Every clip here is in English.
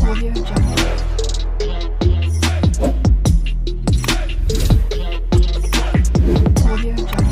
Audio Jungle. Audio Jungle.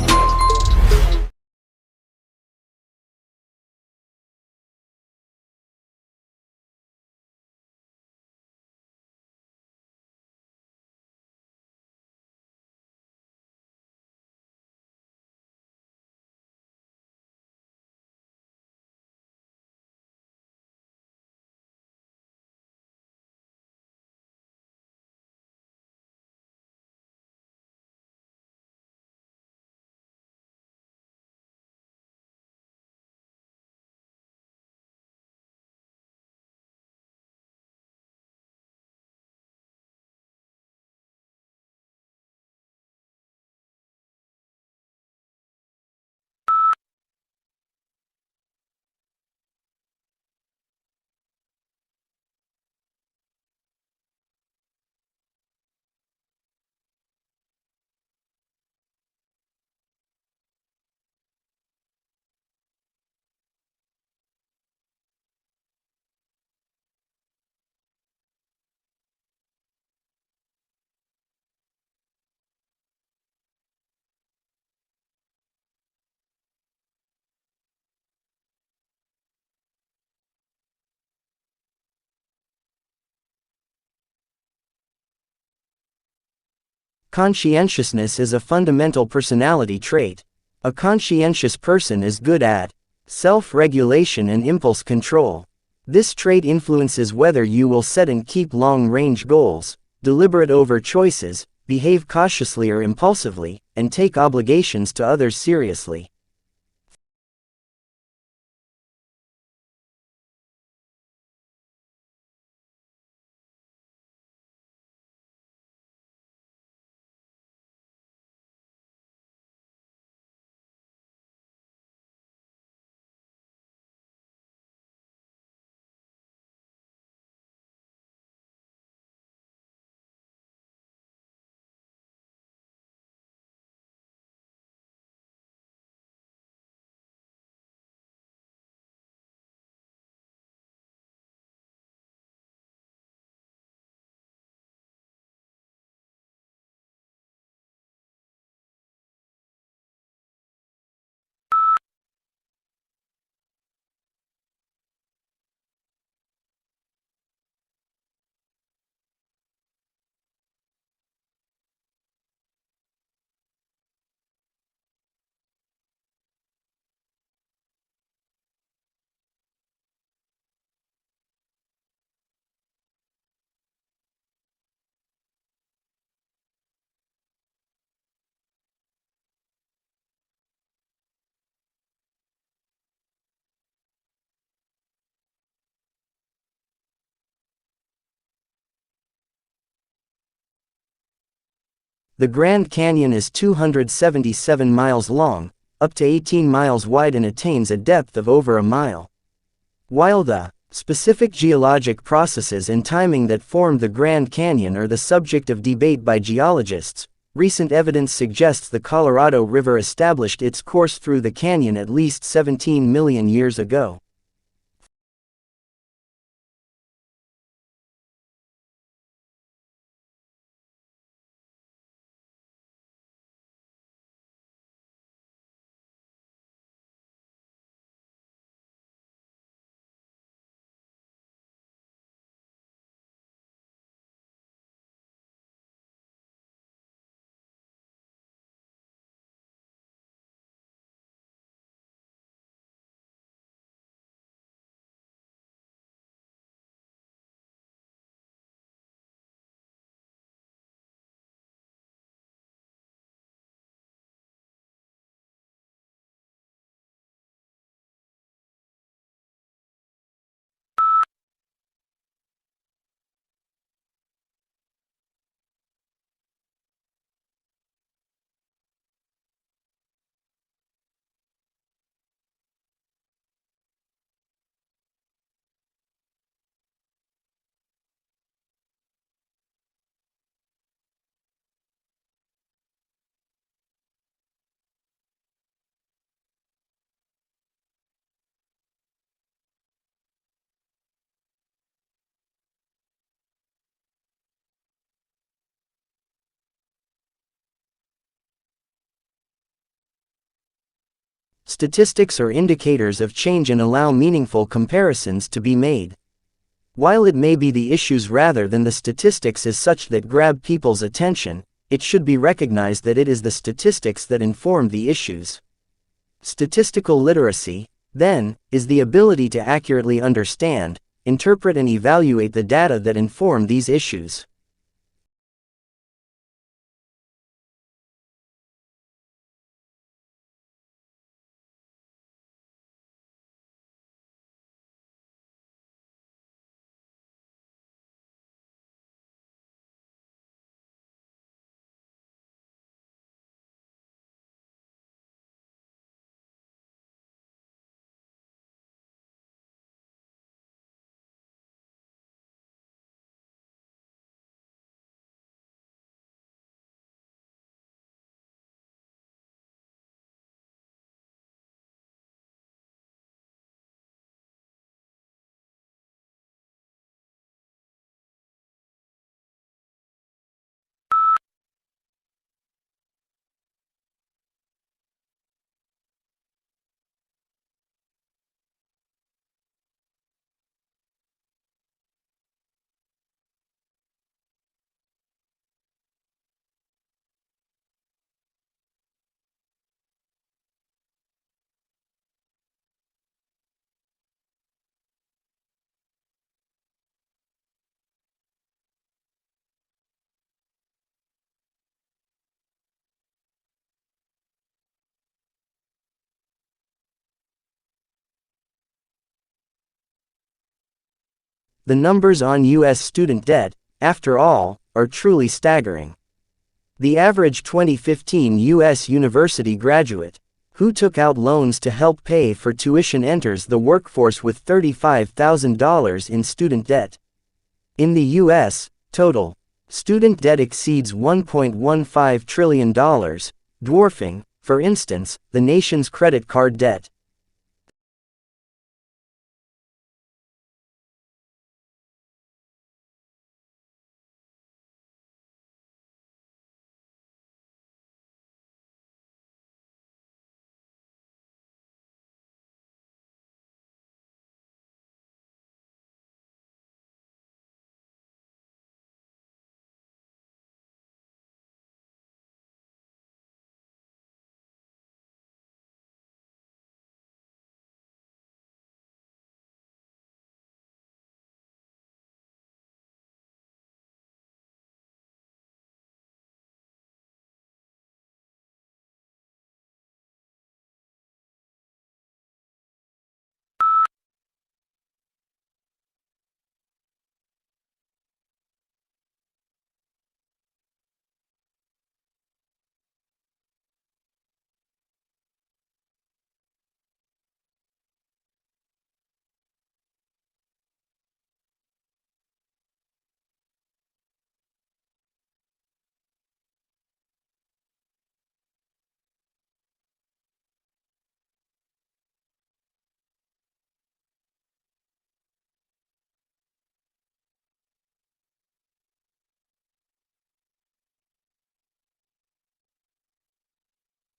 Conscientiousness is a fundamental personality trait. A conscientious person is good at self-regulation and impulse control. This trait influences whether you will set and keep long-range goals, deliberate over choices, behave cautiously or impulsively, and take obligations to others seriously. The Grand Canyon is 277 miles long, up to 18 miles wide, and attains a depth of over a mile. While the specific geologic processes and timing that formed the Grand Canyon are the subject of debate by geologists, recent evidence suggests the Colorado River established its course through the canyon at least 17 million years ago. Statistics are indicators of change and allow meaningful comparisons to be made. While it may be the issues rather than the statistics as such that grab people's attention, it should be recognized that it is the statistics that inform the issues. Statistical literacy, then, is the ability to accurately understand, interpret and evaluate the data that inform these issues. The numbers on U.S. student debt, after all, are truly staggering. The average 2015 U.S. university graduate, who took out loans to help pay for tuition, enters the workforce with $35,000 in student debt. In the U.S., total student debt exceeds $1.15 trillion, dwarfing, for instance, the nation's credit card debt.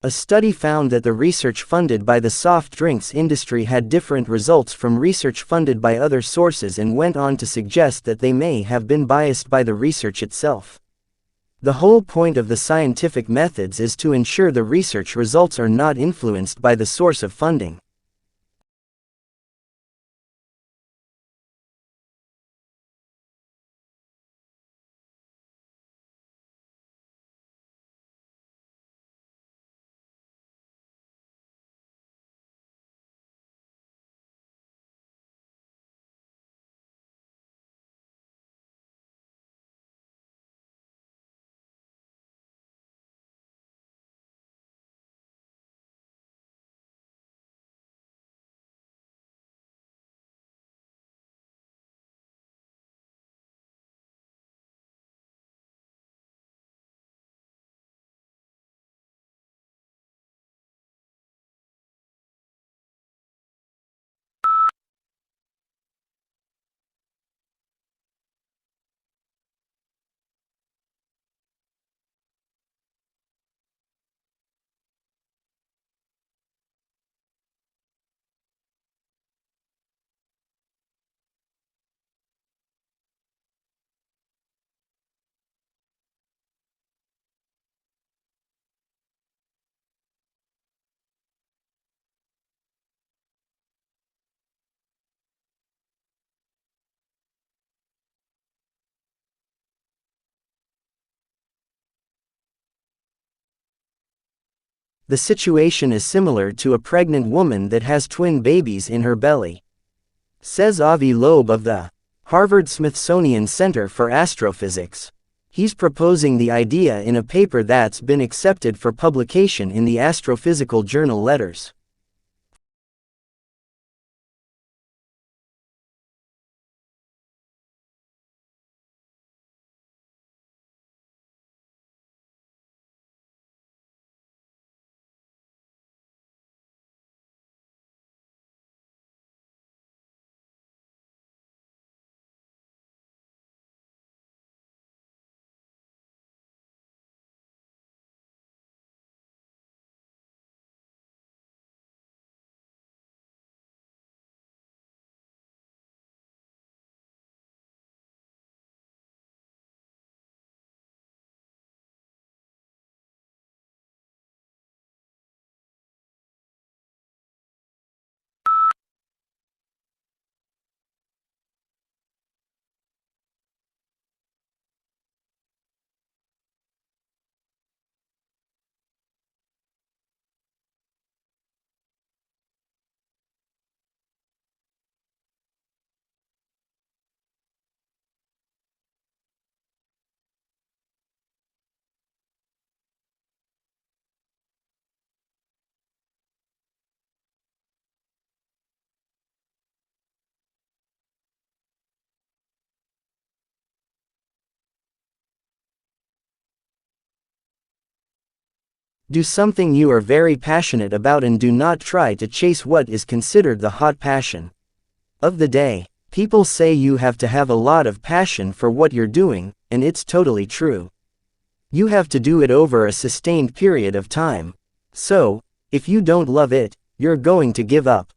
A study found that the research funded by the soft drinks industry had different results from research funded by other sources and went on to suggest that they may have been biased by the research itself. The whole point of the scientific methods is to ensure the research results are not influenced by the source of funding. The situation is similar to a pregnant woman that has twin babies in her belly. Says Avi Loeb of the Harvard-Smithsonian Center for Astrophysics. He's proposing the idea in a paper that's been accepted for publication in the Astrophysical journal Letters. Do something you are very passionate about and do not try to chase what is considered the hot passion of the day. People say you have to have a lot of passion for what you're doing, and it's totally true. You have to do it over a sustained period of time. So, if you don't love it, you're going to give up.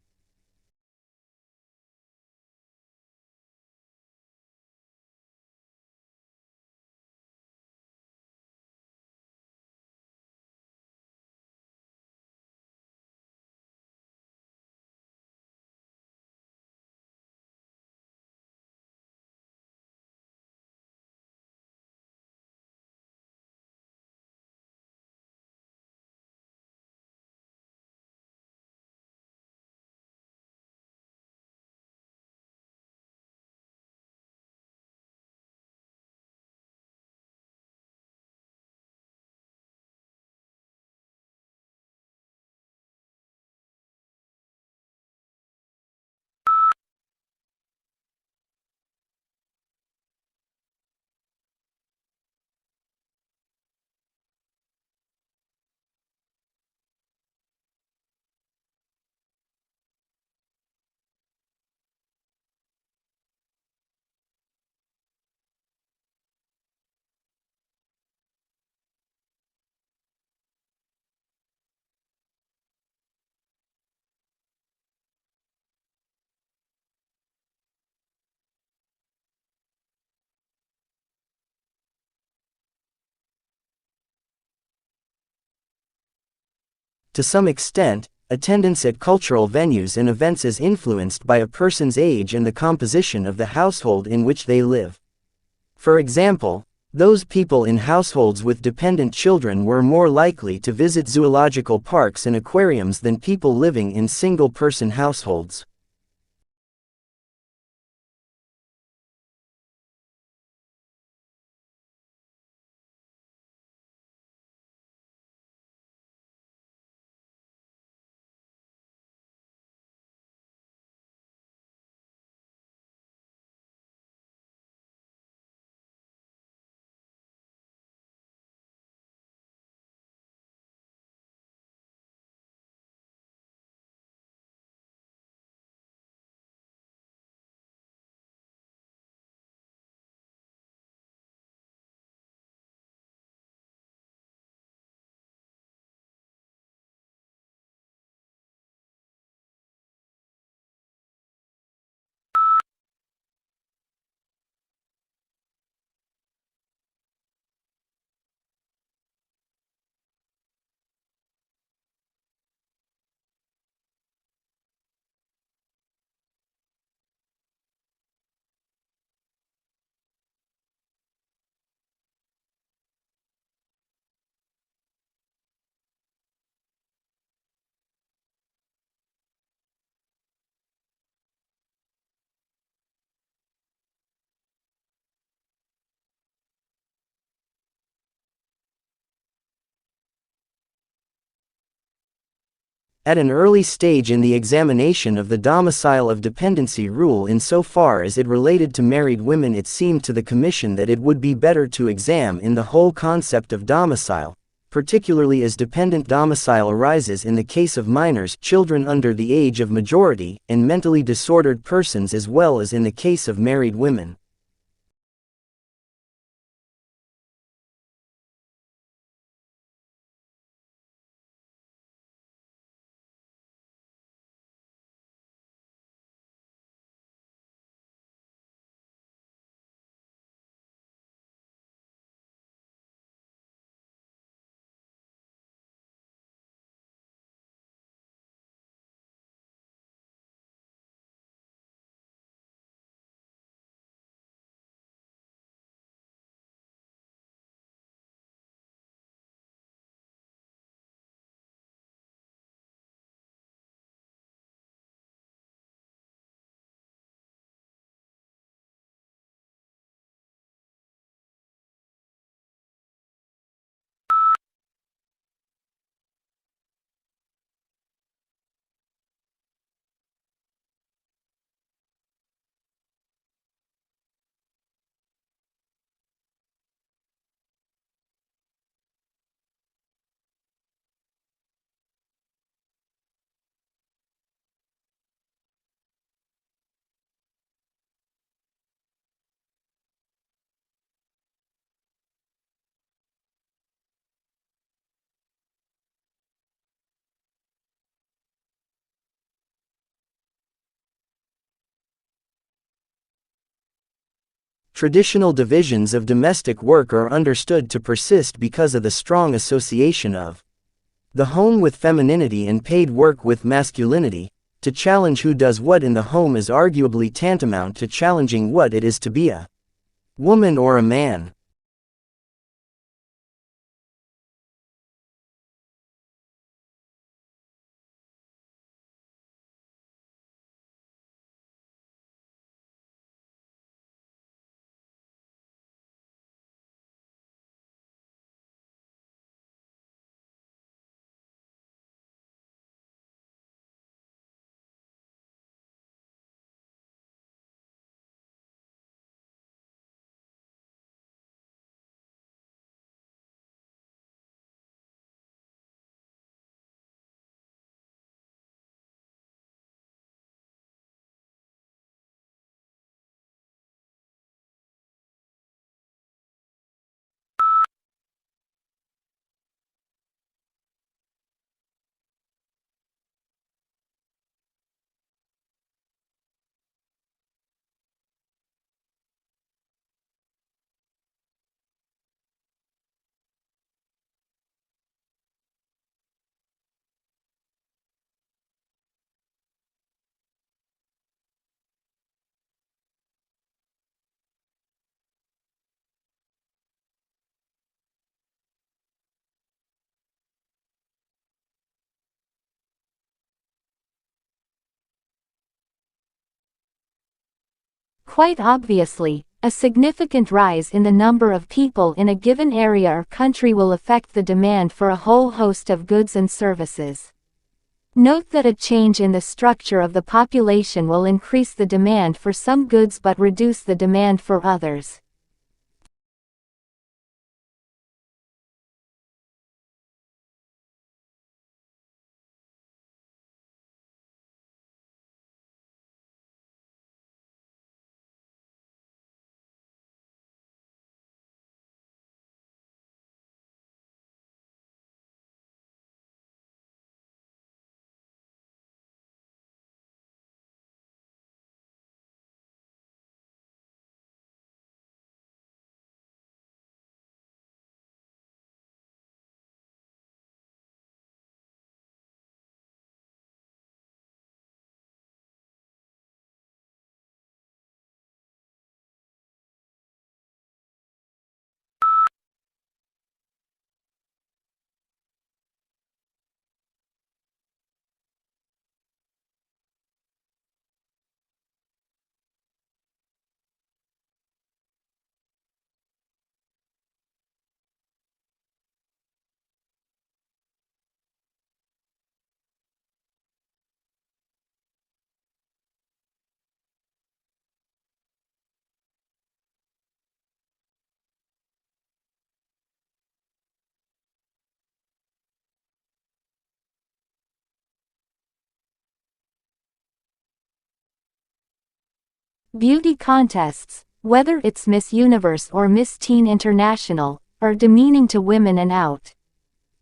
To some extent, attendance at cultural venues and events is influenced by a person's age and the composition of the household in which they live. For example, those people in households with dependent children were more likely to visit zoological parks and aquariums than people living in single-person households. At an early stage in the examination of the domicile of dependency rule insofar as it related to married women, it seemed to the Commission that it would be better to examine the whole concept of domicile, particularly as dependent domicile arises in the case of minors, children under the age of majority, and mentally disordered persons, as well as in the case of married women. Traditional divisions of domestic work are understood to persist because of the strong association of the home with femininity and paid work with masculinity. To challenge who does what in the home is arguably tantamount to challenging what it is to be a woman or a man. Quite obviously, a significant rise in the number of people in a given area or country will affect the demand for a whole host of goods and services. Note that a change in the structure of the population will increase the demand for some goods but reduce the demand for others. Beauty contests, whether it's Miss Universe or Miss Teen International, are demeaning to women and out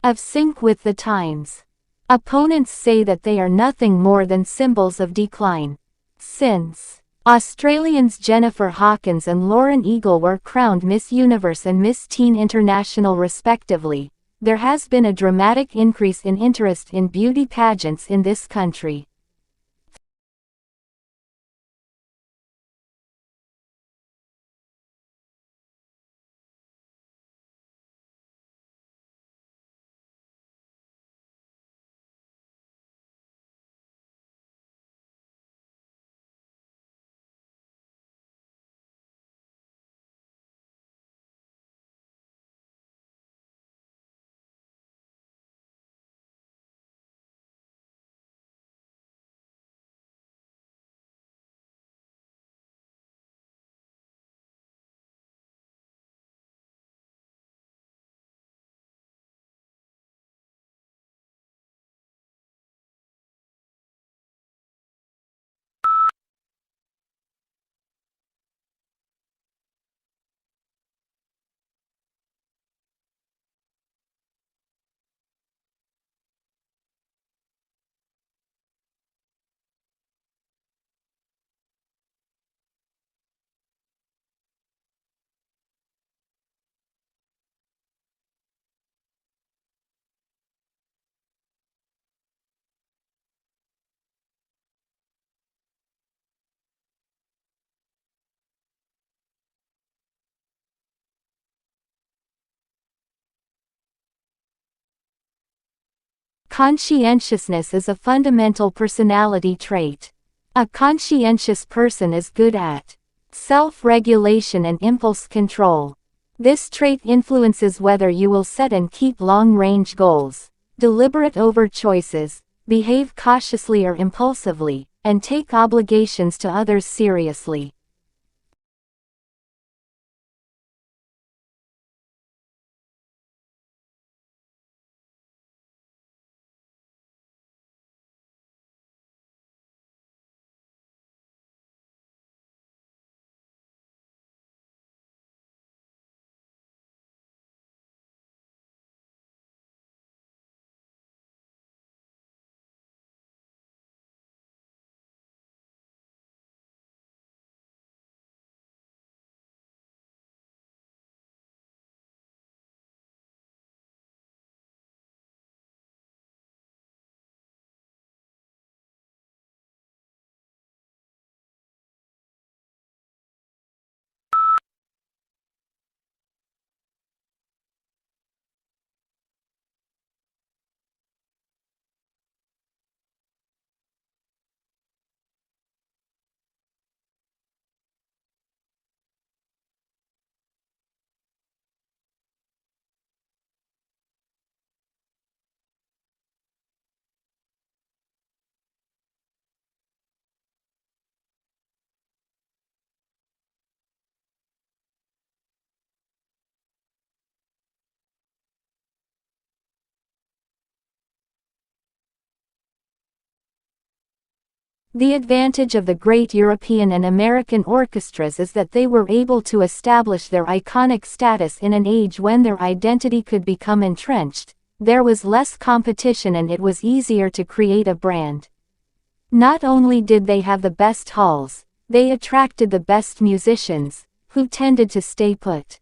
of sync with the times. Opponents say that they are nothing more than symbols of decline. Since Australians Jennifer Hawkins and Lauren Eagle were crowned Miss Universe and Miss Teen International respectively, there has been a dramatic increase in interest in beauty pageants in this country. Conscientiousness is a fundamental personality trait. A conscientious person is good at self-regulation and impulse control. This trait influences whether you will set and keep long-range goals, deliberate over choices, behave cautiously or impulsively, and take obligations to others seriously. The advantage of the great European and American orchestras is that they were able to establish their iconic status in an age when their identity could become entrenched. There was less competition and it was easier to create a brand. Not only did they have the best halls, they attracted the best musicians, who tended to stay put.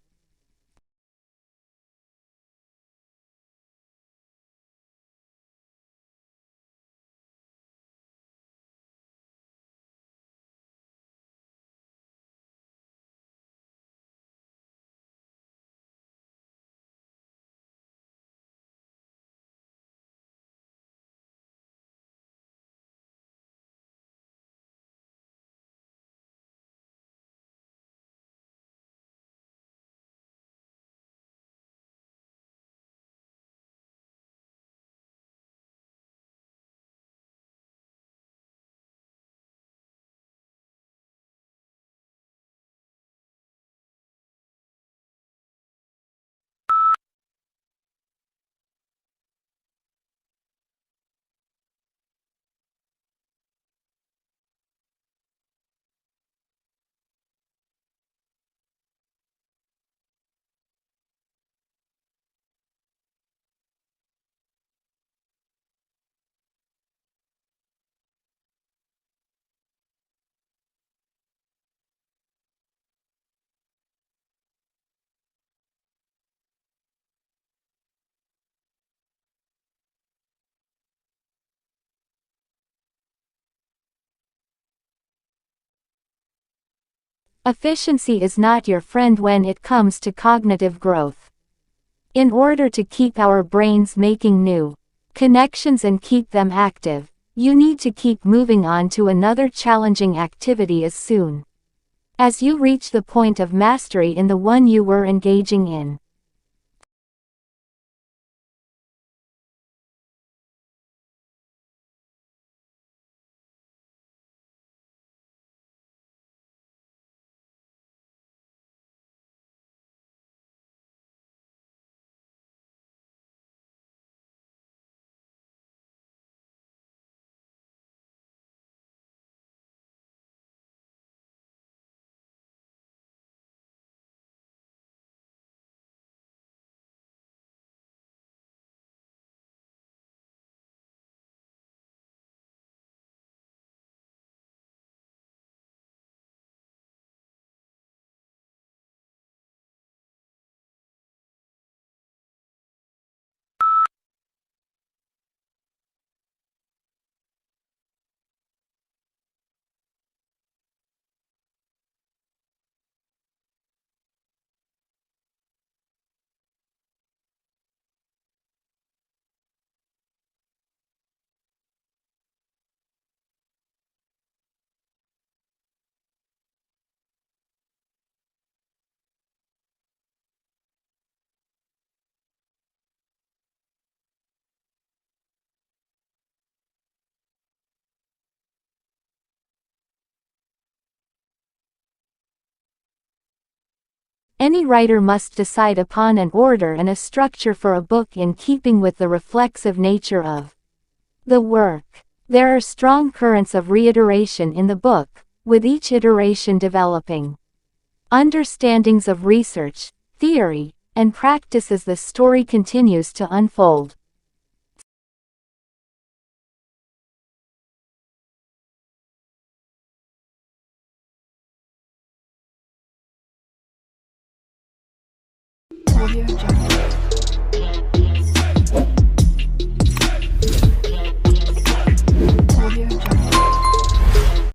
Efficiency is not your friend when it comes to cognitive growth. In order to keep our brains making new connections and keep them active, you need to keep moving on to another challenging activity as soon as you reach the point of mastery in the one you were engaging in. Any writer must decide upon an order and a structure for a book in keeping with the reflexive nature of the work. There are strong currents of reiteration in the book, with each iteration developing understandings of research, theory, and practice as the story continues to unfold. Audio Jungle.